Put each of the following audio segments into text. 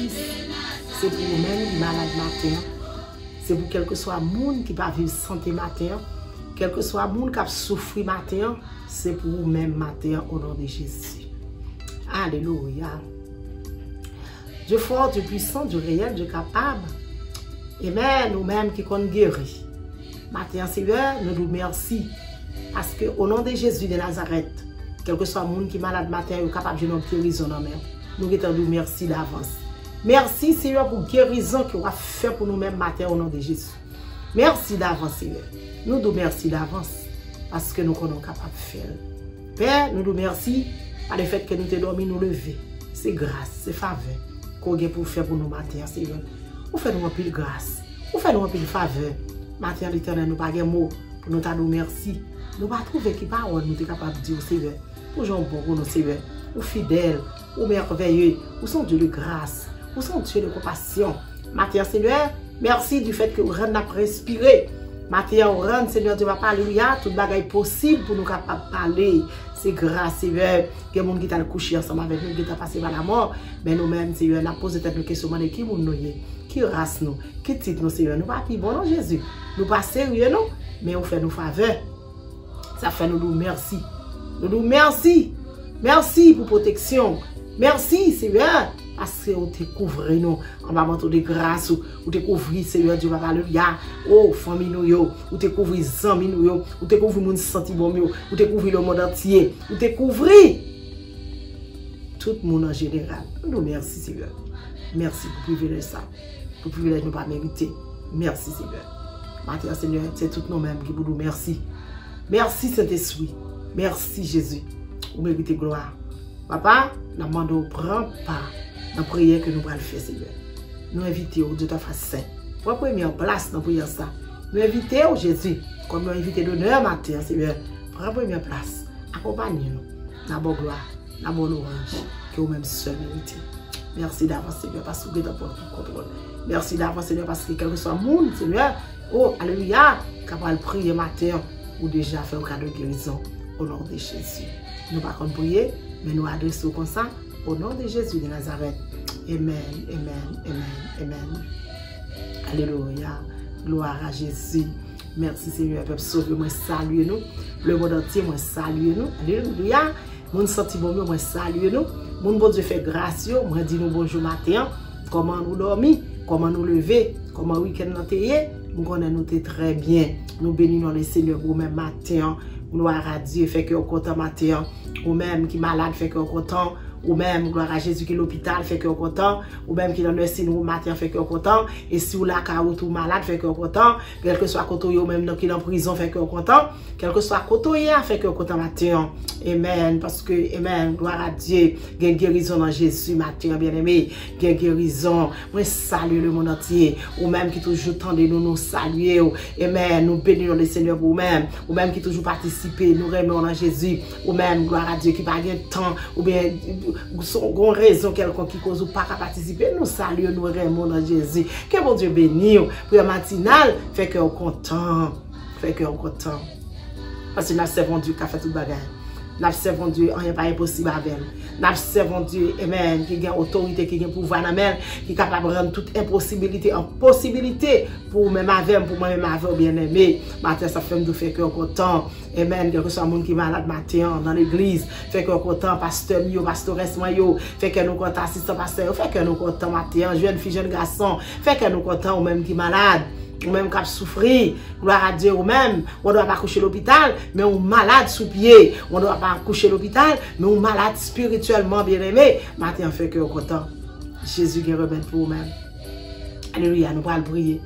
justice. C'est pour nous-mêmes qui malades matin. C'est pour quel que soit le monde qui va vivre santé matin. Quel que soit le monde qui a souffert matin. C'est pour nous-mêmes matin au nom de Jésus. Alléluia. Dieu fort, Dieu puissant, Dieu réel, Dieu capable. Amen. Nous-mêmes qui compte guérir. Matin, Seigneur, nous nous merci. Parce que au nom de Jésus de Nazareth, quel que soit le monde qui est malade matin, est capable de nous guérison. Nous nous merci d'avance. Merci Seigneur pour guérison que vous avez fait pour nous-mêmes matin au nom de Jésus. Merci d'avance Seigneur. Nous nous merci d'avance parce que nous sommes capables de faire. Père, nous nous merci par le fait que nous t'avons dormi, nous lever. C'est grâce, c'est faveur qu'on a pour faire pour nous matin Seigneur. Vous faites nous un peu de grâce. Vous faites nous un peu de faveur. Matin l'Éternel, nous pas de mots pour nous dire merci. Nous ne trouvons pas qui parole nous sommes capables de dire Seigneur. Pour gens bon pour nous Seigneur. Ou fidèles, ou merveilleux, ou sont Dieu de grâce, ou sont Dieu de compassion. Matin Seigneur, merci du fait que vous rendez à respirer. Matin on rend Seigneur Dieu va parler, alléluia, tout bagage possible pour nous capables de parler. C'est grâce Seigneur, que les gens qui ont couché ensemble avec nous, qui ont passé par la mort, mais nous-mêmes Seigneur, nous posons cette question de qui nous qui race nous, qui titre nous Seigneur, nous pas plus bon non Jésus, nous pas sérieux non, mais on fait nous faveur. Ça fait nous merci. Nous merci. Merci pour protection. Merci, Seigneur, parce que vous te couvrez nous en bas de grâce, vous te couvrez, Seigneur Dieu, alléluia. Oh, famille nous, vous te couvrez les amis nous, vous te couvrez mon senti bon, vous te couvrez le monde entier, vous te couvrez tout le monde en général. Nous merci, Seigneur. Merci pour privilège ça. Pour privilège nous pas mériter. Merci, Seigneur. Maintenant, Seigneur, c'est tout nous-mêmes qui vous nous merci. Merci, Saint-Esprit. Merci, Jésus. Vous méritez gloire. Papa, nous demandons prends part dans la prière que nous allons faire, Seigneur. Nous invitons de ta face sainte. Pour la première place dans la prière, ça. Nous invitons Jésus, comme nous invitons l'honneur matin, Seigneur. Pour la première place, accompagnez-nous dans la bonne gloire, dans la bonne orange, que vous-même seul méritez. Merci d'avance, Seigneur, parce que vous êtes en contrôle. Merci d'avance, Seigneur, parce que quel que soit le monde, Seigneur, oh, alléluia, capable de prier matin, ou déjà fait un cadeau de guérison au nom de Jésus. Nous pas qu'on prier, mais nous adressons comme ça au nom de Jésus de Nazareth. Amen, amen, amen, amen. Alléluia. Gloire à Jésus. Merci Seigneur, peuple sauvé, moi salue nous. Le monde entier, moi salue nous. Alléluia. Mon senti bon, moi salue nous. Mon bon Dieu fait grâce, moi dis nous bonjour matin. Comment nous dormir, comment nous lever, comment week-end nous t'ayé. Nous connaissons très bien. Nous bénissons le Seigneur pour même matin. Gloire à Dieu, fait que vous content matin. Ou même qui est malade, fait que vous content. Ou même, gloire à Jésus qui est l'hôpital, fait que vous content. Ou même qui est dans le nursing room matin, fait que vous content. Et si vous l'avez ou malade, fait que vous content. Quel que soit côté ou même qui est en prison, fait que vous content. Quel que soit côté, fait que vous content matin. Amen. Parce que, amen, gloire à Dieu. Il y a une guérison dans Jésus matin, bien aimé. Il y a une guérison. Moi, salue le monde entier. Ou même qui toujours tendez nous saluer. Amen. Nous bénissons le Seigneur pour vous-même. Ou même qui toujours participer, nous remercions dans Jésus. Ou même, gloire à Dieu, qui n'a pas de temps. Ou bien, une raison quelqu'un qui cause ou pas qu'à participer, nous saluons, nous remercions dans Jésus. Que bon Dieu bénisse. Pour la matinale, fait que on content. Fait que on content. Parce que nous servons Dieu qui a fait tout le bagage. Nous servons Dieu, rien pas impossible avec elle. Nous servons Dieu, amen, qui a autorité, qui a pouvoir, amen, qui est capable de rendre toute impossibilité en possibilité pour même avec, pour moi-même avec, bien aimé. Matin, ça fait nous faire que on content. Amen, quel que soit le monde qui est malade matin dans l'église, fait que nous content, pasteur, pastoresse, fait que nous content, assistant pasteur, fait que nous content matin, jeune fille, jeune garçon, fait que nous content, ou même qui est malade. Ou même qui a souffert, gloire à Dieu, ou même, on ne doit pas coucher à l'hôpital, mais on est malade sous pied. On ne doit pas coucher à l'hôpital, mais on est malade spirituellement, bien aimé. Maintenant, fait que on est content. Jésus qui remède pour vous-même. Alléluia, nous allons prier.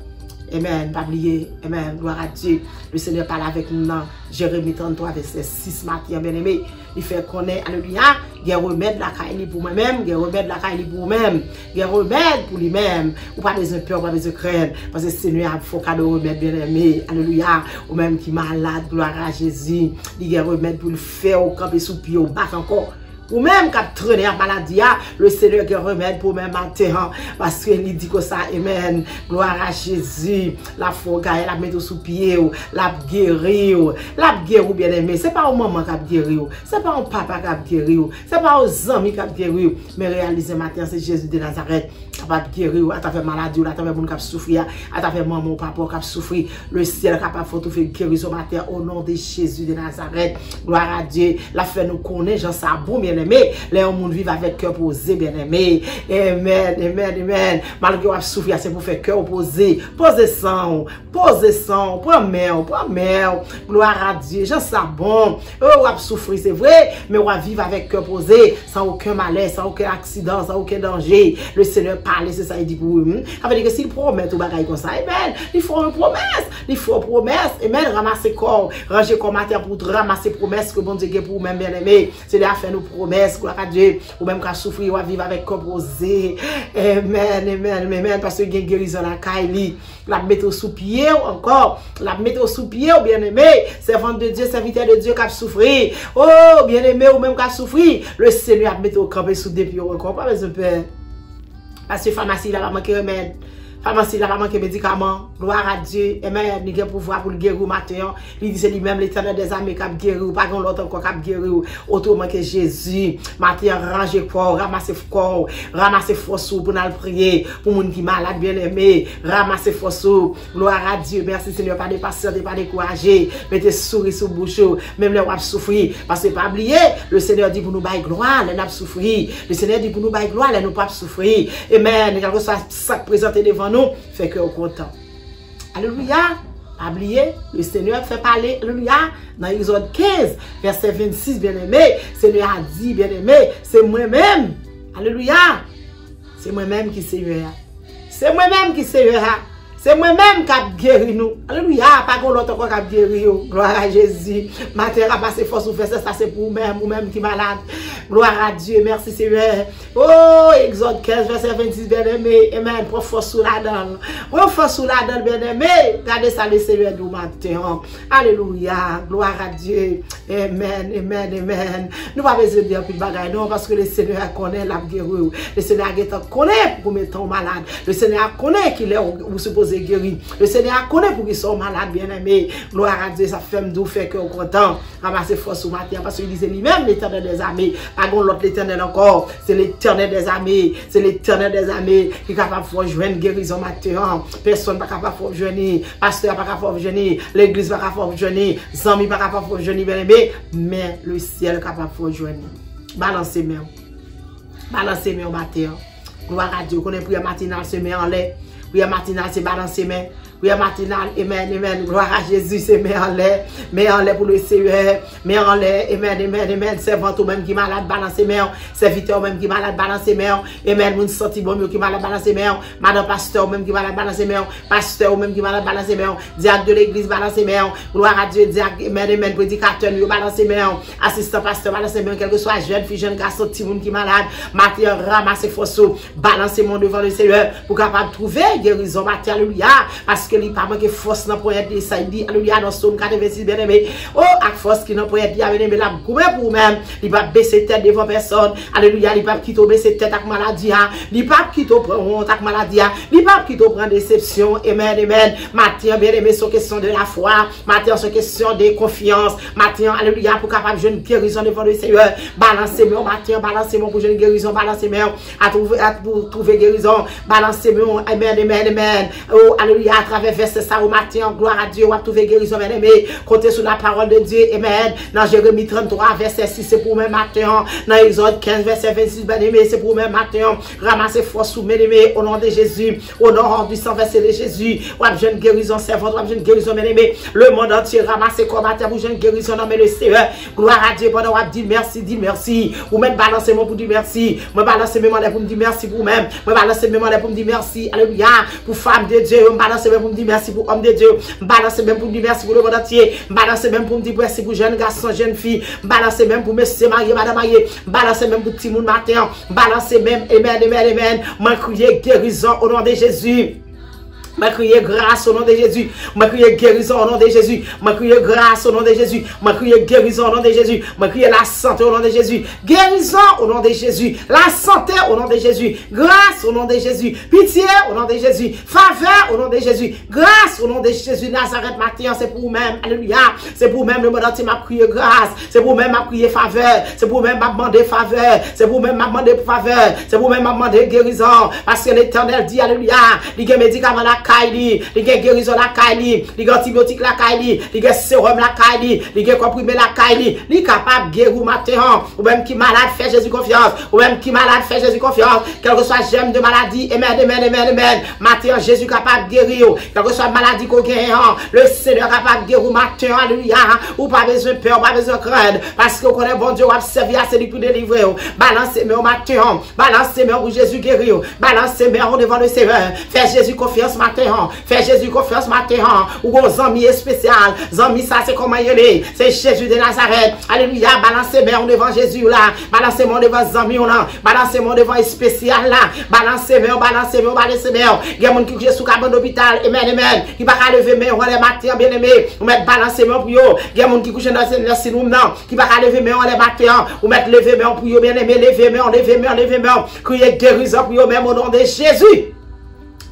Amen, pas oublier. Amen, gloire à Dieu. Le Seigneur parle avec nous dans Jérémie 33, verset 6 matin, bien aimé. Il fait connaître, alléluia, il y a remède la caille pour moi-même, il y a remède la caille pour vous-même, il y a remède pour lui-même. Ou pas besoin de peur, pas besoin de craindre, parce que le Seigneur a fait cadeau remède, bien aimé, alléluia. Ou même qui est malade, gloire à Jésus, il y a remède pour le faire, au camp et sous pied, au bat encore. Ou même qui a traîné en maladie, le Seigneur qui remède pour même matin. Parce qu'il dit que ça, amen. Gloire à Jésus. La foi, la mettre sous pied, la guérir, bien aimé. C'est pas au maman qui a guéri, c'est pas au papa qui a guéri, c'est pas aux amis qui a guéri. Mais réaliser matin, c'est Jésus de Nazareth qui a guéri, à travers maladie, à travers monde qui a souffert, à travers maman ou papa qui a souffert. Le ciel qui a pas fait faire guérison matin au nom de Jésus de Nazareth. Gloire à Dieu. La fait nous connaître, j'en sais bon, bien aimé. Les hommes vivent avec cœur posé, bien aimé. Amen, amen, amen. Malgré qu'on a souffert, c'est pour faire cœur posé. Posez sang, prends mère. Gloire à Dieu, j'en sais bon. On a souffrir, c'est vrai, mais on va vivre avec cœur posé, sans aucun malaise, sans aucun accident, sans aucun danger. Le Seigneur parle, c'est ça, il dit pour vous. Ça veut dire que s'il promet tout bagaille comme ça, amen, il faut une promesse, amen, ramasser corps, ranger comme matin pour ramasser promesse que bon Dieu a pour vous-même, bien aimé. C'est là faire nos promesses, gloire à Dieu, ou même qu'à souffrir, ou à vivre avec cœur posé. Amen, parce que il y a une guérison à la Kaili, la mettre sous pied encore, la mettre sous pied, bien aimé, servante de Dieu, serviteur de Dieu qui a souffert. Oh, bien aimé, ou même qui a souffert, le Seigneur a mettre au camp sous des pieds encore, pas besoin de peur. Parce que pharmacie, là, va manquer remède. Pharmacie, là, va manquer médicaments. Gloire à Dieu. Amen. Il a pouvoir pour le guérir matin. Il dit c'est lui-même l'Éternel des armées qui a guéri. Pas qu'on l'autre encore qui a guéri. Autrement que Jésus. Matin, rangez corps, ramassez corps, ramassez force pour nous prier. Pour les gens qui sont malades, bien aimés. Ramassez force. Gloire à Dieu. Merci Seigneur. Pas de patience, pas décourager. Mettez souris sur bouche. Même les gens souffrir. Parce que pas oublier, le Seigneur dit pour nous bailler gloire, les gens souffrir. Le Seigneur dit pour nous bailler gloire, les gens pas souffrir. Amen. Quelque chose ça présenté devant nous, fait que au content. Alléluia. Oubliez, le Seigneur fait parler, alléluia, dans Exode 15, verset 26, bien aimé. Le Seigneur a dit, bien aimé, c'est moi-même. Alléluia. C'est moi-même qui Seigneur. C'est moi-même qui Seigneur. C'est moi-même qui a guéri nous. Alléluia. Pas qu'on l'autre qui a guéri. Gloire à Jésus. Matin, à passer force ou faire ça, c'est pour vous-même, vous-même qui malade. Gloire à Dieu. Merci Seigneur. Oh, Exode 15, verset 26, bien aimé. Amen. Pour force sous la donne. Pour force sous la donne, bien aimé. Regardez ça, le Seigneur du matin. Alléluia. Gloire à Dieu. Amen. Amen. Nous ne pouvons pas besoin de dire plus de bagaille, non, parce que le Seigneur connaît la guérir. Le Seigneur connaît pour mettre ton malade. Le Seigneur connaît qu'il est où supposé guéri. Le Seigneur connaît pour qu'ils sont malades, bien aimés. Gloire à Dieu, ça fait nous fait que content. Ramasser force au matin parce qu'il disait lui-même l'Éternel des armées. Pas l'autre l'Éternel encore. C'est l'Éternel des armées. C'est l'Éternel des armées qui est capable de faire jouer guérison matin. Personne n'est pas capable de faire jouer. Pasteur n'est pas capable de faire jouer. L'église n'est pas capable de faire jouer. Zami n'est pas capable de faire jouer, bien aimé. Mais le ciel est capable de faire jouer. Balancez main. Balancez main au matin. Gloire à Dieu. Qu'on est prière matinale, se met en l'air. Prière matinale, c'est balancer main. Prière matinale, amen. Gloire à Jésus, c'est mets en l'air pour le Seigneur. Mets en l'air, amen. Servante ou même qui malade, balancer main. Serviteur ou même qui malade, balancer main. Amen. Moun sorti bon qui malade, balancer main. Madame pasteur ou même qui malade, balancer main. Pasteur ou même qui malade, balancer main. Diacre de l'église, balancer main. Gloire à Dieu, diacre, amen. Prédicateur, balancer main. Assistant pasteur, balancer main. Quel que soit jeune fille, jeune garçon, petit monde qui malade. Matin, ramasser force, balancer mon devant le Seigneur pour capable trouver guérison, matin, alléluia. Parce que il pas manqué force dans pour être ça il dit alléluia dans Somme 86 bien aimé. Oh, avec force qui dans pour être bien aimé la couper pour même. Il pas baisser tête devant personne. Alléluia, il pas quitter baisser tête avec maladie. Il pas quitter prendre honte avec maladie. Il pas quitter prendre déception. Amen. Matin bien aimé, c'est question de la foi. Matin c'est question de confiance. Matin alléluia pour capable jeune guérison devant le Seigneur. Balancez-moi matin, balancez-moi pour jeune guérison, balancez-moi pour trouver guérison. Balancez-moi. Amen. Oh, alléluia, à travers verset ça au matin, gloire à Dieu, on va trouver guérison, bien aimé. Comptez sur la parole de Dieu, amen. Dans Jérémie 33, verset 6, c'est pour même matin. Dans Exode 15, verset 26, bien aimé, c'est pour même matin. Ramassez force, bien aimé, au nom de Jésus, au nom du sang versé de Jésus. On a jeune guérison, servante, on a jeune guérison, bien aimé. Le monde entier, ramassez comme matin pour jeune guérison, non mais le Seigneur. Gloire à Dieu, pendant on a dit merci. Ou même balancez-moi pour dire merci. Moi balancez-moi pour me dire merci pour vous-même. Moi balancez-moi pour me dire merci. Alléluia. Pour femme de Dieu, on balance même pour me dire merci pour homme de Dieu. Balance même pour me dire merci pour le monde entier. Balance même pour me dire merci pour jeunes garçons, jeunes filles. Balance même pour monsieur marié, madame marié. Balance même pour tout le monde matin. Balance même, amen. Moi crier guérison au nom de Jésus. Je crie grâce au nom de Jésus. Je crie guérison au nom de Jésus. Je crie grâce au nom de Jésus. Je crie guérison au nom de Jésus. Je crie la santé au nom de Jésus. Guérison au nom de Jésus. La santé au nom de Jésus. Grâce au nom de Jésus. Pitié au nom de Jésus. Faveur au nom de Jésus. Grâce au nom de Jésus. Nazareth matin, c'est pour vous-même. Alléluia. C'est pour vous-même le monde entier m'a crié grâce. C'est pour vous-même m'a crié faveur. C'est pour vous-même m'a demandé faveur. C'est pour vous-même m'a demandé faveur. C'est pour vous-même m'a demandé guérison. Parce que l'Éternel dit alléluia. Il y a médicament la Kaili, il y a guérison la Kaili, il y a antibiotique la Kaili, il y a sérum la Kaili, il y a comprimé la Kaili, il est capable de guérir matin, ou même qui malade fait Jésus confiance, ou même qui malade fait Jésus confiance, quel que soit gemme de maladie, amen, amen, amen, amen, matin Jésus capable de guérir, quel que soit maladie qu'on gagne, le Seigneur capable de guérir matin, alléluia, ou pas besoin de peur, pas besoin de craindre, parce qu'on connaît bon Dieu, on va servir à celui pour délivrer, balancez mes au matin, balancez mes pour Jésus guérir, balancez mes devant le Seigneur, fais Jésus confiance matin. Fais Jésus confiance matin. Ou un ami spécial. Zami ça c'est comment il est. C'est Jésus de Nazareth. Alléluia. Balancez-moi devant Jésus là. Balancez-moi devant Zami là. Balancez-moi devant spécial là. Balancez-moi, balancez-moi, balancez-moi. Il y a des gens qui sont sous cabane d'hôpital. Amen, amen. Qui va lever mes les matins bien aimé. Ou mettre balancez-moi pour eux. Il y a des gens qui couchent dans le sinou non. Qui va lever mes les matins. Ou mettre lever mes pour eux bien aimé. Levez-moi, levez-moi, levez-moi. Criez guérison pour eux même au nom de Jésus.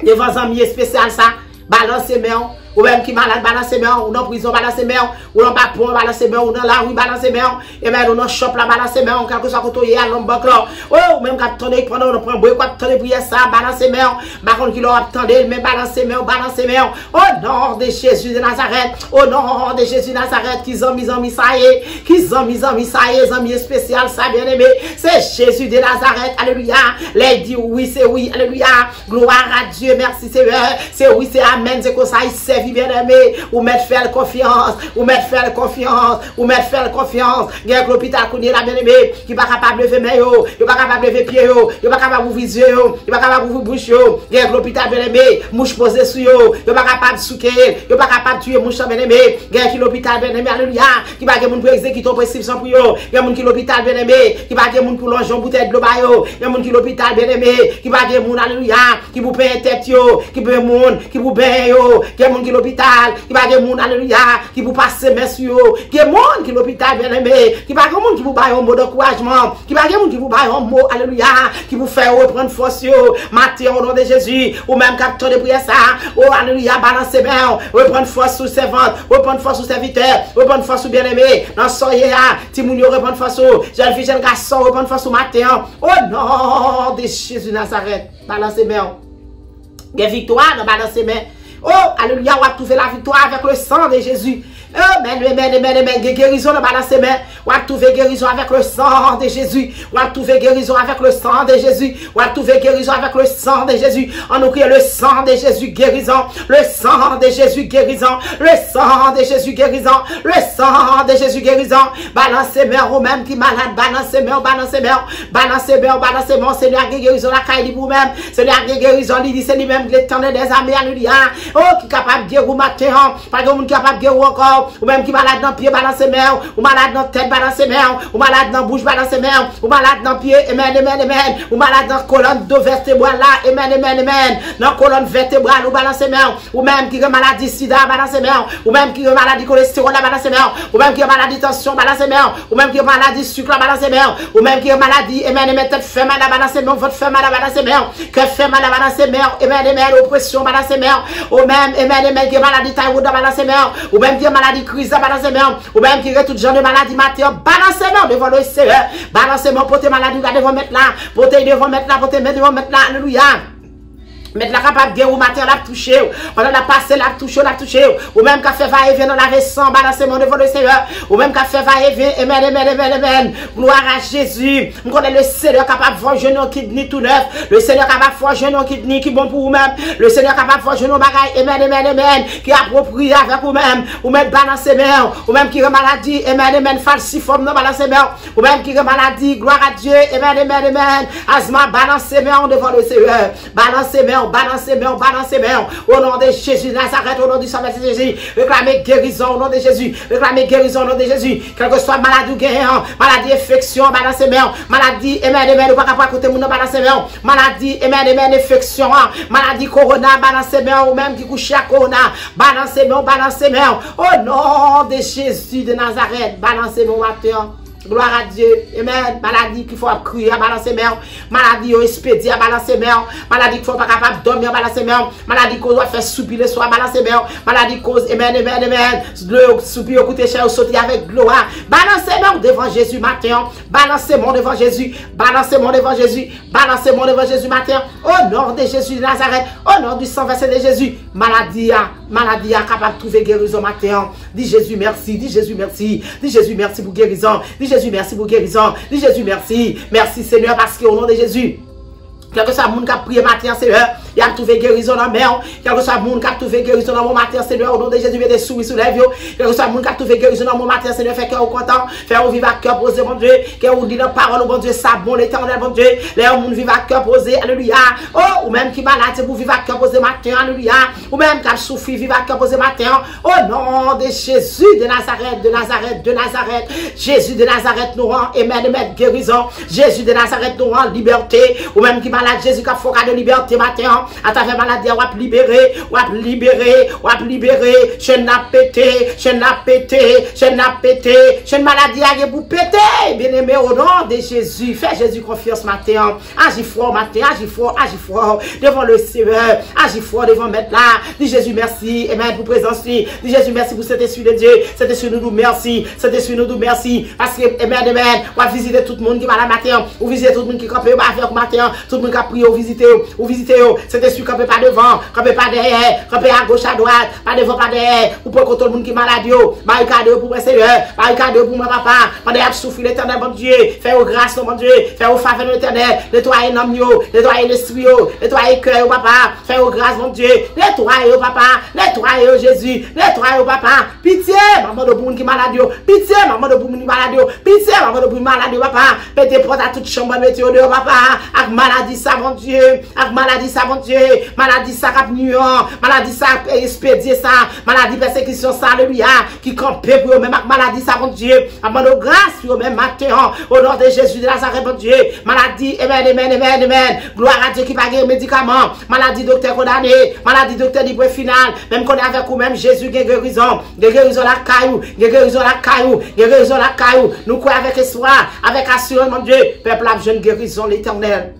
Devant un ami spécial ça, balancez main, ou même qui malade, balancez main, ou dans prison, balancez main, ou dans bapon, balancez main, ou dans la rue, balancez main, et même ou dans shop là, balancez main, quelque soit quand on y a l'homme banque là, ou même quand attendez, pendant on prend bois, quand attendez pour ça, balancez main, par contre qui leur attendez, mais balancez main, au nom de Jésus de Nazareth, au nom de Jésus de Nazareth, qui zami ça y est, qui zami ça y est, zami spécial, ça bien aimé, c'est Jésus de Nazareth, alléluia, les dit oui, c'est oui, alléluia, gloire à Dieu, merci Seigneur, c'est oui, c'est amen, c'est comme ça, il sert bien aimé, ou mettre faire confiance, ou mettre faire confiance, ou mettre faire confiance. Il y a l'hôpital qu'on est là bien aimé, qui pas capable de lever main, il pas capable de lever pied, il pas capable d'ouvrir les yeux, il pas capable d'ouvrir bouche. Il y a l'hôpital bien aimé, mouche posée sur yo, il pas capable de souquer, il pas capable de tuer mouche bien aimé. Il y a l'hôpital bien aimé, alléluia, qui pas de monde pour exécuter une prescription pour yo. Il y a monde qui l'hôpital bien aimé, qui pas de monde pour longer une bouteille de l'eau yo. Il y a monde qui l'hôpital bien aimé, qui pas de monde alléluia, qui vous paye tête yo, qui paye monde, qui vous paye yo. Il y a monde qui l'hôpital, qui va de monde alléluia, qui vous passe messieurs, qui est monde qui l'hôpital bien aimé, qui va de monde qui vous baille un mot d'encouragement, qui va de monde qui vous baille un mot alléluia, qui vous fait reprendre force yo, matin au nom de Jésus, ou même capteur de prière ça, oh alléluia, balancez bien, reprendre force sous servante, reprendre force sous serviteur, reprendre force sous bien aimé, dans soyez là, Timounio reprendre force, jeune fille, jeune garçon, reprendre force au matin, au nom de Jésus Nazareth, balancez bien, il y a victoire dans balancez bien. Oh, alléluia, on va trouver la victoire avec le sang de Jésus. Amen, amen, amen, amen. Guérison dans la main. On va trouver guérison avec le sang de Jésus. On va trouver guérison avec le sang de Jésus. On va trouver guérison avec le sang de Jésus. On nous crie le sang de Jésus guérison. Le sang de Jésus guérison. Le sang de Jésus guérison. Le sang de Jésus guérison. Balancez main ou même qui malade. Balancez main, balancez main. Balancez main, balancez main. Seigneur guérison la caille pour vous-même. Seigneur guérison, il dit c'est lui-même l'éternel des armées. Alléluia. Oh, qui est capable de guérir matin. Pas de monde qui est capable de guérir encore. Ou même qui malade dans pied, balancez main, ou malade dans tête, balancez main, ou malade dans bouche, balancez main, ou malade dans pied, amen, amen, amen, ou malade dans colonne de vertébrale là, amen, amen, amen, dans colonne vertébrale, ou balancez main, ou même qui a maladie sida, balancez main, ou même qui a maladie cholestérol, balancez main, ou même qui a maladie tension, balancez main, ou même qui a maladie sucre, balancez main, ou même qui a maladie, amen, amen, tête fait mal, balancez main, votre fait mal, balancez main, cœur fait mal, balancez main, amen, amen, oppression, balancez main, ou même, amen, amen, qui a maladie thyroïde, balancez main, ou même qui a maladie crise, balancez main, ou même qui a tout genre de maladie matin, balancez main devant le Seigneur, balancez main, portez maladie, devant mettre là, portez devant mettre là, portez devant mettre là, alléluia. Mettre la capable de ou matin la toucher, pendant la passer la toucher, ou même qu'a fait va et vient dans la récent, balancez mon devant le Seigneur, ou même qu'a fait va et vient, amen, amen, amen, amen, gloire à Jésus, on connaît le Seigneur capable de voir genou kidney tout neuf, le Seigneur capable de voir genou kidney qui bon pour vous-même, le Seigneur capable de voir genou bagaille, amen, amen, amen, qui approprié avec vous-même, ou même balancer main, ou même qui a maladie, amen, amen, falsiforme, non, balancer main, ou même qui a maladie, gloire à Dieu, amen, amen, amen, asma, balancer main devant le Seigneur, balancer main balancez main, balancez main. Au nom de Jésus de Nazareth, au nom du sang de Jésus, réclamez guérison au nom de Jésus, réclamez guérison au nom de Jésus. Quelle que soit maladie ou guérison, maladie, infection, balancez main, maladie, amen, nous pas capable côté moun balancez main, maladie, amen, infection, maladie, corona, balancez main, ou même qui couche à corona, balancez main, au nom de Jésus de Nazareth, balancez main, matin. Gloire à Dieu. Amen. Maladie qu'il faut crier à balancer mer. Maladie au expédier à balancer mer. Maladie qu'il faut pas capable de dormir à balancer mer. Maladie qu'on doit faire soupirer soit à balancer mer. Maladie cause, amen. Le soupir coûte cher, sauter avec gloire. Balancez mer devant Jésus matin. Balancez mon devant Jésus. Balancez mon devant Jésus. Balancez mon devant Jésus matin. Au nom de Jésus de Nazareth. Au nom du sang versé de Jésus. Maladie a capable de trouver guérison matin. Dis Jésus merci. Dis Jésus merci. Dis Jésus merci pour guérison. Jésus, merci pour guérison. Dis Jésus, merci. Merci Seigneur, parce qu'au nom de Jésus, quel que soit le monde qui a prié matin, Seigneur, il a trouvé guérison dans la mer. Quel que soit le monde qui a trouvé guérison dans mon matin, Seigneur, au nom de Jésus, mettez souris sous les yeux. Quel que soit le monde qui a trouvé guérison dans mon matin, Seigneur, fait cœur content, fait on vivre à cœur posé, mon Dieu. Cœur ou dit la parole, mon Dieu, ça bon, l'éternel, mon Dieu. Les gens vivent à cœur posé, alléluia. Oh, ou même qui malade, c'est pour vivre à cœur posé matin, alléluia. Ou même qui a souffert, vivre à cœur posé matin. Au nom de Jésus de Nazareth, de Nazareth, de Nazareth. Jésus de Nazareth, nous rend, amen, guérison. Jésus de Nazareth, nous rend liberté. Ou même qui malade, Jésus qui a fait de liberté matin. À travers maladie, on va libérer, on va libérer, on va libérer. Je n'ai pété, je n'ai pété, je n'ai pété. Je n'ai maladie à vous péter. Bien-aimé, au nom de Jésus, fais Jésus confiance matin. Agis fort matin, agis fort devant le Seigneur. Agis fort devant mettre là. Dis Jésus merci, amen, pour présence. Dis Jésus merci pour cet esprit de Dieu. Cet esprit nous merci. Cet esprit nous merci. Parce que, amen, on va visiter tout le monde qui va la matin. Ou visiter tout le monde qui campe avec matin. Tout le monde qui a prié. Ou visiter, cet esprit campe pas devant, campe pas derrière, campe à gauche, à droite, pas devant, pas derrière, ou pour que tout le monde qui est malade, barricade pour moi, Seigneur, barricade pour moi, papa, pendant qu'il souffre l'éternel, mon Dieu, fais au grâce, mon Dieu, fais au faveur de l'éternel, nettoyer l'âme, nettoyer l'esprit, nettoyer le cœur, papa, fais au grâce, mon Dieu, nettoyer, papa, nettoyer Jésus, nettoyer, papa, pitié, maman de monde qui est malade, pitié, maman de monde qui est malade, pitié, maman de monde qui est malade, papa, mettez porte à toute chambre, mettez dehors, papa, avec maladie, ça, mon Dieu, avec maladie, ça, mon Dieu, maladie, ça, cap nuant, maladie, ça, expédier, ça, maladie, persécution, ça, alléluia, qui campe pour eux, même avec maladie, ça, mon Dieu, avec nos grâces, pour eux, même matin, au nom de Jésus de Nazareth, mon Dieu, maladie, amen, gloire à Dieu qui va guérir médicaments, maladie, docteur condamné, maladie, docteur libre final, même qu'on est avec vous, même Jésus, guérison la caillou, guérison la caillou, nous croyons avec espoir, avec assurance, mon Dieu, peuple, la jeune guérison, l'éternel.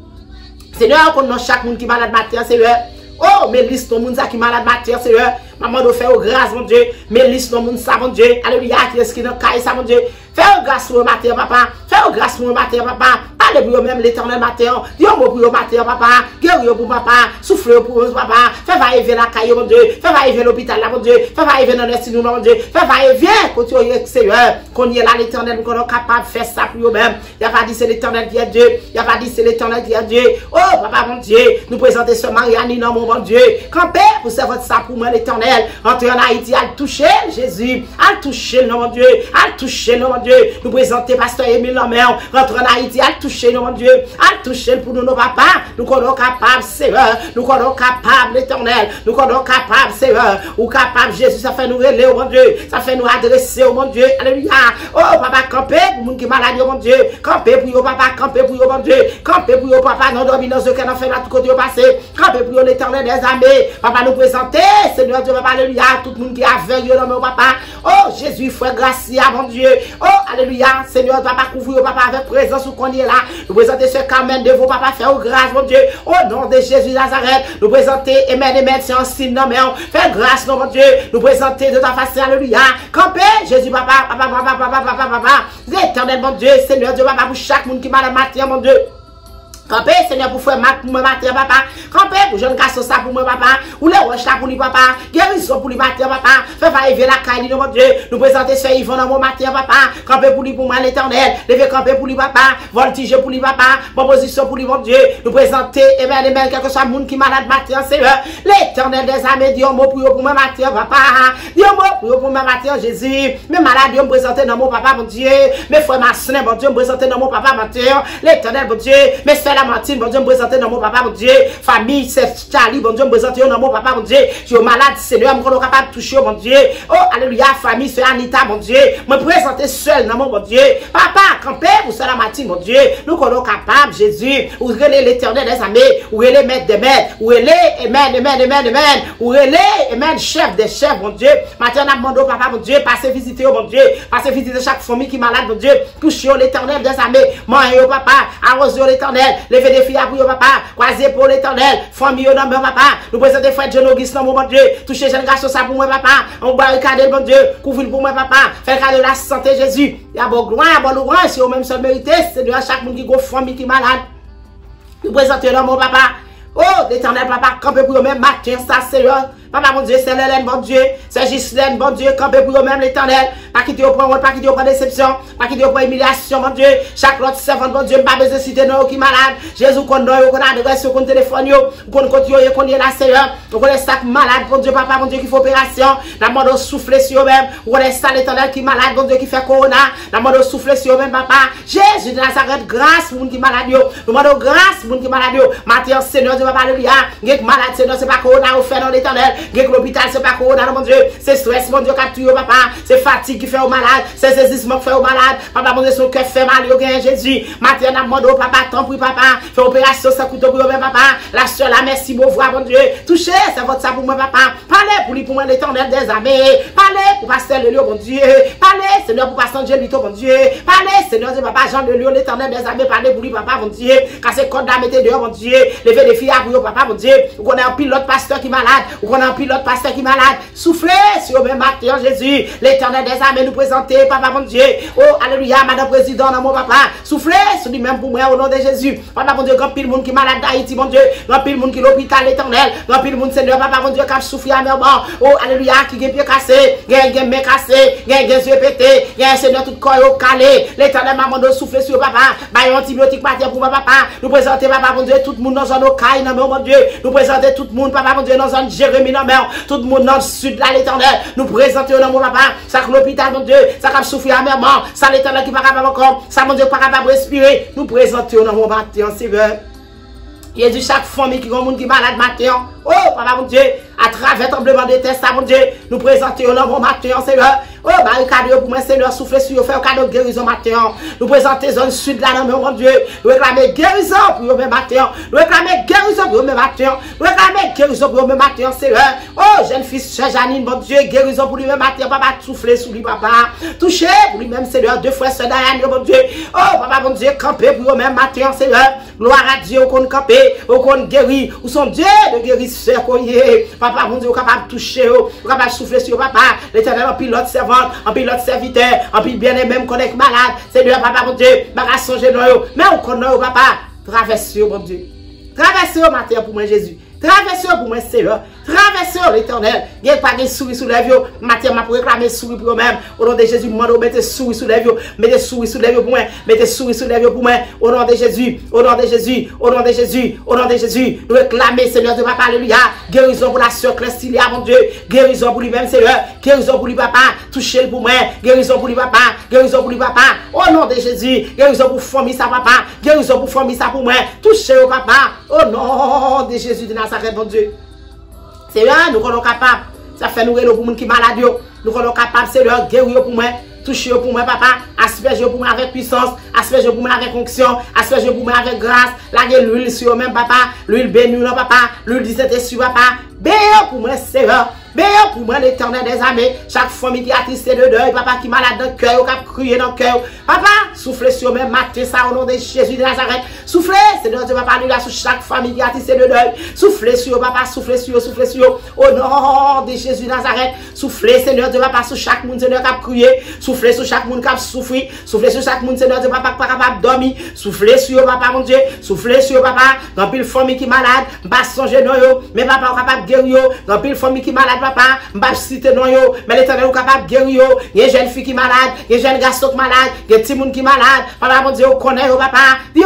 Seigneur, qu'on a chaque monde qui est malade matin, Seigneur. Oh, mais liste ton monde qui est malade matin, Seigneur. Maman doit faire grâce, mon Dieu. Mais liste ton monde ça, mon Dieu. Alléluia, qui est-ce qui est dans le caille, ça, mon Dieu. Fais grâce pour le matin, papa. Fais grâce pour le matin, papa. Allez pour même l'éternel matin. Dis au mot pour le matin, papa. Guéris pour papa. Souffle pour eux, papa. Fais va-et-vient la caille, mon Dieu. Fais va-et-vient l'hôpital, là, mon Dieu. Fais va-et-vient dans les mon Dieu. Fais va-et-vient. Quand tu es Seigneur, qu'on y est là, l'éternel, qu'on est capable de faire ça pour eux-mêmes. Il n'y a pas dit c'est l'éternel qui est Dieu. Il n'y a pas dit c'est l'éternel qui est Dieu. Oh, papa, mon Dieu. Nous présenter ce Mariani dans mon bon Dieu. Campez pour servir ça pour moi, l'éternel. Entrer en Haïti, à toucher Jésus. À toucher, non, mon Dieu. À toucher, non, mon Dieu. Nous présenter pasteur Émile Lambert. Rentrer en Haïti, à toucher, non, mon Dieu. À toucher pour nous, nos papas. Nous sommes capables, Seigneur. Nous sommes capables, l'éternel. Nous sommes capables, Seigneur. Ou capables, Jésus. Ça fait nous relayer, oh mon Dieu. Ça fait nous adresser, oh mon Dieu. Alléluia. Oh, papa, campez pour nous qui malade, oh mon Dieu. Campez pour yo, papa. Campez pour yo, mon Dieu. Campez pour yo, papa. Non, dormi dans ce qu'on a fait là, tout côté au passé. Campez pour yo, l'éternel des armées. Papa, nous présenter, Seigneur Dieu, papa, alléluia. Tout le monde qui est aveugle, dans mon papa. Oh, Jésus, frère, grâce à mon Dieu. Oh, alléluia. Seigneur, papa, couvrir, papa, avec présence ou qu'on y est là. Nous présenter ce Carmen de vos papa, faire grâce, mon Dieu. Au nom de Jésus de Nazareth, nous présenter, amen, c'est un signe, non, mais fais grâce, non, mon Dieu. Nous présenter de ta face, alléluia. Campez, Jésus, papa, l'éternel, mon Dieu, Seigneur Dieu, papa, pour chaque monde qui m'a la matière, mon Dieu. Campé, Seigneur, pour faire pour moi matin, papa. Campé, pour jeune garçon ça pour moi, papa. Ou les roches là pour lui, papa. Guérison pour lui matin, papa. Fais va-et-vient la caille, mon Dieu. Nous présenter ce Yvon dans mon matin, papa. Campé pour lui, pour moi, l'éternel. Levez camper pour lui, papa. Voltige pour lui, papa. Proposition pour lui, mon Dieu. Nous présenter, amen, quel que soit le monde qui est malade matin, Seigneur. L'éternel des armées, dis un mot pour moi matin, papa. Dis un mot pour moi matin, Jésus. Mes malades, me présenter dans mon papa, mon Dieu. Mes frères, ma soeur, mon Dieu, me présenter dans mon papa, mon Dieu. L'éternel, mon Dieu. Mes frères, la Martine, bon Dieu, me présenter dans mon papa, mon Dieu, famille, c'est Charlie, bon Dieu, me présenter dans mon papa, mon Dieu, je suis malade, Seigneur, je suis capable de toucher, mon Dieu, oh, alléluia, famille, c'est Anita, mon Dieu, me présenter seul dans mon Dieu, papa, campé, pour cela, Martine, mon Dieu, nous sommes capables, Jésus, ou relais l'éternel des armées, ou relais maître des maîtres, ou relais, amen, ou relais, amen, chef des chefs, mon Dieu, maintenant, on a demandé au papa, mon Dieu, passez visiter, mon Dieu, passez visiter chaque famille qui est malade, mon Dieu, touchez l'éternel des armées, manger au papa, arrosez l'éternel, levez des filles à pour papa, croisez pour l'éternel, famille au nom de papa, nous présentons frère John Auguste dans mon Dieu, touchez jeune garçon ça pour moi papa, on barricade mon Dieu, couvre pour moi papa, fait cadeau de la santé Jésus, il y a bon gloire, bon louange, si au même seul mérité, c'est de chaque monde qui a famille qui est malade, nous présentons dans mon papa, oh l'éternel papa, campé pour eux-mêmes, matin, ça c'est papa, mon Dieu, c'est l'Hélène, bon Dieu, c'est Gislaine, bon Dieu, campé pour eux-mêmes l'éternel, pas quitter au point, pas quitter au point déception, pas quitter au point humiliation, mon Dieu, chaque autre servant, bon Dieu, pas besoin de citer nous qui malade, Jésus, qu'on a, qu'on adresse, qu'on téléphone, qu'on continue, qu'on est là, Seigneur, qu'on est sac malade, bon Dieu, papa, mon Dieu, qui fait opération, la mort de souffler sur eux-mêmes, qu'on est ça l'éternel qui malade, bon Dieu, qui fait corona, la mort de souffler sur eux-mêmes, papa, Jésus de Nazareth, grâce, mon qui malade, nous demandons grâce, mon qui malade, Matthieu, Seigneur, Dieu, papa, alléluia, malade, Seigneur, c'est pas corona, au fait dans l'éternel, l'hôpital, c'est pas corona, mon Dieu. C'est stress, mon Dieu, qui tue, papa. C'est fatigue qui fait au malade. C'est saisissement qui fait au malade. Papa, mon Dieu, son cœur fait mal, au Jésus. Matin, on a demandé au papa, tant pour papa. Fait opération, ça coûte pour même papa. La soeur, la merci, beau voir, mon Dieu. Touchez, c'est votre ça pour moi, papa. Parlez pour lui, pour moi, l'éternel des armées. Parlez pour pasteur le lieu, mon Dieu. Parlez, Seigneur, pour pasteur Angélito, mon Dieu. Parlez, Seigneur, Dieu, papa, Jean le lieu, l'éternel des armées. Parlez pour lui, papa, mon Dieu. Cassez code d'âme, mettez dehors, mon Dieu. Levez les filles à vous, papa, mon Dieu. Ou qu'on a un pilote pasteur qui est malade. Ou qu'on a un pilote pasteur qui est malade. Soufflez sur le même matin, Jésus. L'éternel des armées nous présenter, papa, mon Dieu. Oh, alléluia, madame président, dans mon papa. Soufflez sur lui-même pour moi, au nom de Jésus. Papa, mon Dieu, grand pile monde qui est malade d'Haïti, mon Dieu. Grand pile monde qui est l'hôpital, l'éternel. Grand pile monde, Seigneur, papa, mon Dieu, qui a souffert amèrement. Oh, alléluia, qui a pied cassé, qui a main cassé, qui a yeux pété, qui a Seigneur, tout corps calé. L'éternel, maman, de souffler sur papa. Bah, antibiotique, matin pour papa. Nous présenter, papa, mon Dieu, tout le monde dans un caille, mon Dieu. Nous présenter tout le monde, papa, mon Dieu, dans un Jérémie, non, tout le monde dans le sud, là, l'éternel. Nous présentons dans mon papa. Ça que l'hôpital, mon Dieu, ça qui a souffert amèrement. Ça, l'éternel qui n'est pas capable encore. Ça, mon Dieu, pas capable de respirer. Nous présentons dans mon matin, Seigneur. Il y a du chaque famille qui a un monde qui est malade matin. Oh, papa, mon Dieu, à travers le tremblement de terre, ça, mon Dieu, nous présentons dans mon matin, Seigneur. Oh, barricade pour moi, Seigneur, souffle sur vous, faire un cadeau de guérison matin. Nous présentons zone sud là, mon Dieu. Nous réclamons guérison pour vous, matin. Nous réclamons guérison pour vous, matin. Nous réclamons guérison pour vous, matin, Seigneur. Oh, jeune fils, chère Janine, mon Dieu, guérison pour lui, matin. Papa, souffler sur lui, papa. Toucher pour lui-même, Seigneur. Deux fois, Seigneur, mon Dieu. Oh, papa, mon Dieu, camper pour vous, même matin, Seigneur. Gloire à Dieu, qu'on camper, qu'on guérit. Ou son Dieu de guérisseur, qu'on y est. Papa, mon Dieu, capable de toucher, capable de souffler sur papa. L'éternel, en pilote servant, en pilote serviteur, en pilote bien-aimé, qu'on est malade. Seigneur, papa, mon Dieu, bagarre songer dans eux. Mais on connaît, papa, traversez, mon Dieu. Traversez au matin pour moi, Jésus. Traversez pour moi, Seigneur. Traversez l'éternel. Il n'y a pas de souris sous les yeux. Matin, m'a pour réclamer souris pour eux-mêmes. Au nom de Jésus, mettez souris sous les yeux. Mettez souris sous les yeux pour moi. Mettez souris sous les yeux pour moi. Au nom de Jésus. Au nom de Jésus. Au nom de Jésus. Au nom de Jésus. Nous réclamons, Seigneur de papa, alléluia. Guérison pour la soeur Clécilia, mon Dieu. Guérison pour lui-même, Seigneur. Guérison pour lui, papa. Touchez-le pour moi. Guérison pour lui, papa. Guérison pour lui, papa. Au nom de Jésus. Guérison pour famille, ça, papa. Guérison pour famille, ça, pour moi. Touchez-le, papa. Au nom de Jésus de Nazareth, mon Dieu. Seigneur, nous sommes capables. Ça fait nous pour les qui sont malades. Nous sommes capables, Seigneur, guérir pour moi. Toucher pour moi, papa. Asperger pour moi avec puissance. Asperger pour moi avec onction. Asperger pour moi avec grâce. Laguer l'huile sur même, papa. L'huile bénie, non, papa. L'huile disait sur papa. Béant pour moi, Seigneur. Béant pour moi, l'éternel des armées. Chaque famille qui a tissé de deuil, papa, qui est malade dans le cœur, qui a crié dans le cœur. Papa, soufflez sur même matin, ça au nom de Jésus de Nazareth. Soufflez, Seigneur, tu vas parler là sur chaque famille qui a tissé de deuil. Soufflez sur, papa, soufflez sur, soufflez sur. Au nom de Jésus de Nazareth. Soufflez, Seigneur, tu vas pas sur chaque monde, Seigneur, qui a crié. Soufflez sur chaque monde qui a souffert. Soufflez sur chaque monde, Seigneur, tu vas pas capable de dormir. Soufflez sur, papa, mon Dieu. Soufflez sur, papa. Dans pile famille qui est malade, pas songer non yo, mais papa capable de guérir. Dans pile famille qui est malade, papa, pas citer non yo, mais l'éternel est capable de guérir. Il y a une jeune fille qui est malade, il y a un jeune garçon qui est malade, il y a un petit monde qui est malade. Papa, mon Dieu, on connaît, papa. Dis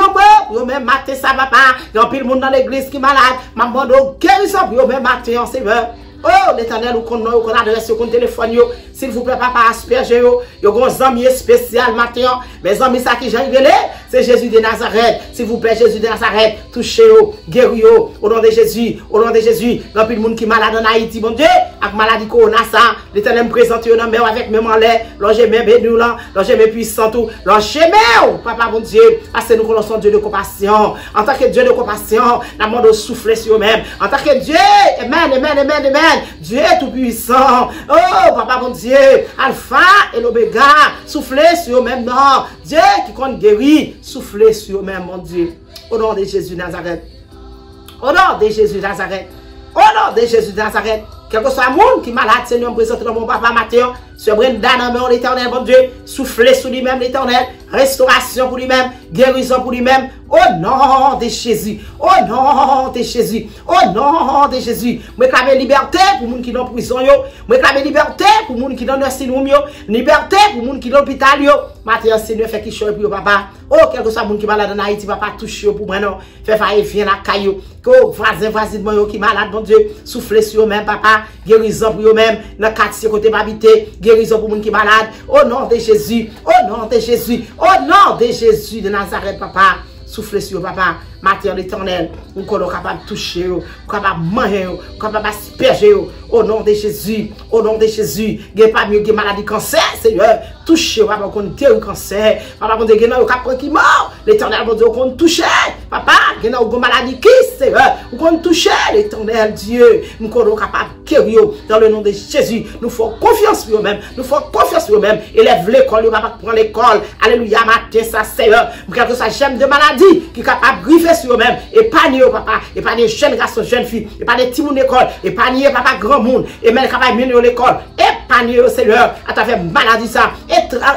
bon, même matin ça, papa. Il y a pile monde dans l'église qui est malade. Maman, guérison, même matin, Seigneur. Oh, l'éternel, nous connaissons, nous adresse au téléphone, s'il vous plaît, papa, aspergez, yo, un ami spécial matin, mes amis, ça qui j'ai révélé, c'est Jésus de Nazareth. S'il vous plaît, Jésus de Nazareth, touchez-vous, guéris-vous, au nom de Jésus, au nom de Jésus. Dans plus de monde qui est malade en Haïti, bon Dieu, avec maladie corona, ça, l'Éternel me présente, non, mais avec même en l'air, l'ange même béni, l'ange même puissant, tout, l'ange même, papa, bon Dieu, parce que nous connaissons Dieu de compassion. En tant que Dieu de compassion, la demande de souffler sur eux-mêmes. En tant que Dieu, amen, amen, amen, amen, Dieu tout puissant. Oh, papa, bon Dieu, Alpha et l'Oméga, soufflez sur eux-mêmes, non. Dieu qui compte guérir, soufflez sur eux-mêmes, mon Dieu. Au nom de Jésus de Nazareth. Au nom de Jésus de Nazareth. Au nom de Jésus de Nazareth. Quel que soit le monde qui est malade, Seigneur, me présente dans mon papa Mathieu. Sur Brenda, dans l'éternel, mon Dieu. Soufflez sur lui-même, l'éternel. Restauration pour lui-même. Guérison pour lui-même. Au nom de Jésus. Au nom de Jésus. Au nom de Jésus. Je réclame liberté pour les gens qui sont en prison. Je réclame liberté pour les gens qui sont dans le nursing. Liberté pour les gens qui sont dans l'hôpital. Mathieu, Seigneur, fait qu'il choisit pour papa. Oh, quel que soit le monde qui est malade en Haïti, papa, touche pour moi, non. Fait faille, viens la caillou. Que voisin, moi, qui est malade, mon Dieu. Soufflez sur eux-mêmes, papa. Guérison pour eux-mêmes. Dans le quartier côté m'habiter. Guérison pour les gens qui sont malades. Au nom de Jésus. Au nom de Jésus. Au nom de Jésus de Nazareth, papa. Soufflez sur papa. Matière l'éternel. Nous sommes capables de toucher. Nous sommes capables de manger. Nous sommes capables d'asperger. Au nom de Jésus. Au nom de Jésus. Il n'y a pas mieux que maladie cancer, Seigneur. Touchez, papa, qu'on guérit cancer. Papa, qu'on guérit au cap qui mort. L'éternel, mon Dieu, qu'on touche. Papa, qu'on a une maladie qui, Seigneur. Qu'on touche, l'éternel Dieu. Nous sommes capables de guérir dans le nom de Jésus. Nous faisons confiance sur eux-mêmes. Nous faisons confiance sur eux-mêmes. Élève l'école, papa, prend l'école. Alléluia, matin, ça, Seigneur. Quelque chose, j'aime de maladie qui est capable de griffer sur eux-mêmes. Épargnez, papa. Épargnez jeunes garçons, jeunes filles. Épargnez petits monde école. Épargnez, papa, grand monde. Et même capable de mener l'école. Épargnez, Seigneur, à travers maladie, ça.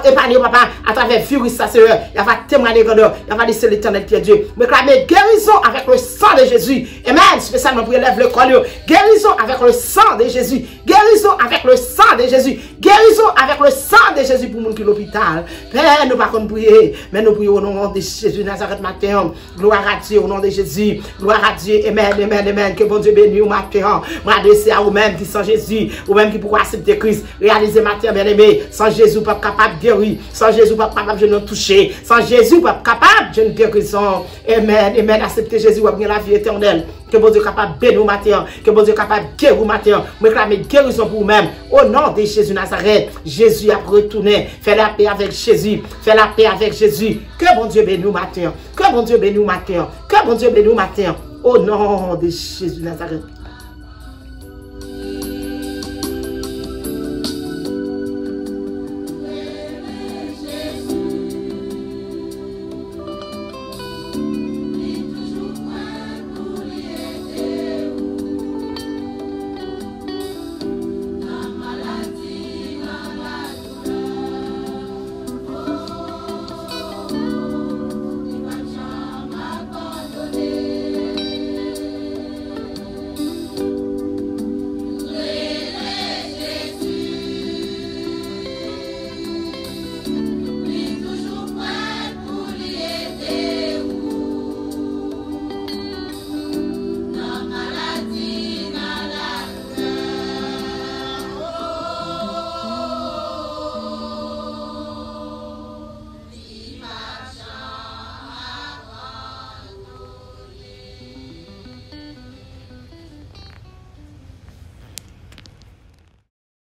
Épargnez, papa, à travers virus, ça, Seigneur. Il va témoigner grandeur. Il va dire c'est l'éternel qui est Dieu. Mais clamer guérison avec le sang de Jésus. Amen. Spécialement pour élève l'école. Guérison avec le sang de Jésus. Guérison avec le sang de Jésus. Guérison avec le sang de Jésus pour mon qui l'hôpital. Père, nous ne pouvons pas prier. Mais nous prions au nom de Jésus Nazareth matin. Gloire à Dieu au nom de Jésus. Gloire à Dieu. Amen, amen, amen. Que bon Dieu bénisse au matin. M'adresser à vous-même qui sans Jésus. Vous-même qui pourrez accepter Christ. Réaliser matin, bien aimé. Sans Jésus, pas capable de guérir. Sans Jésus, pas capable de nous toucher. Sans Jésus, pas capable de nous guérison. Amen, amen. Accepter Jésus, vous avez la vie éternelle. Que bon Dieu capable de bénir au matin. Que bon Dieu capable de guérir au matin. Vous réclamez guérison pour vous-même. Au nom de Jésus Nazareth. Jésus a retourné. Fais la paix avec Jésus. Fais la paix avec Jésus. Que bon Dieu bénisse au matin. Que bon Dieu bénisse au matin. Que bon Dieu bénisse au matin. Au nom de Jésus Nazareth.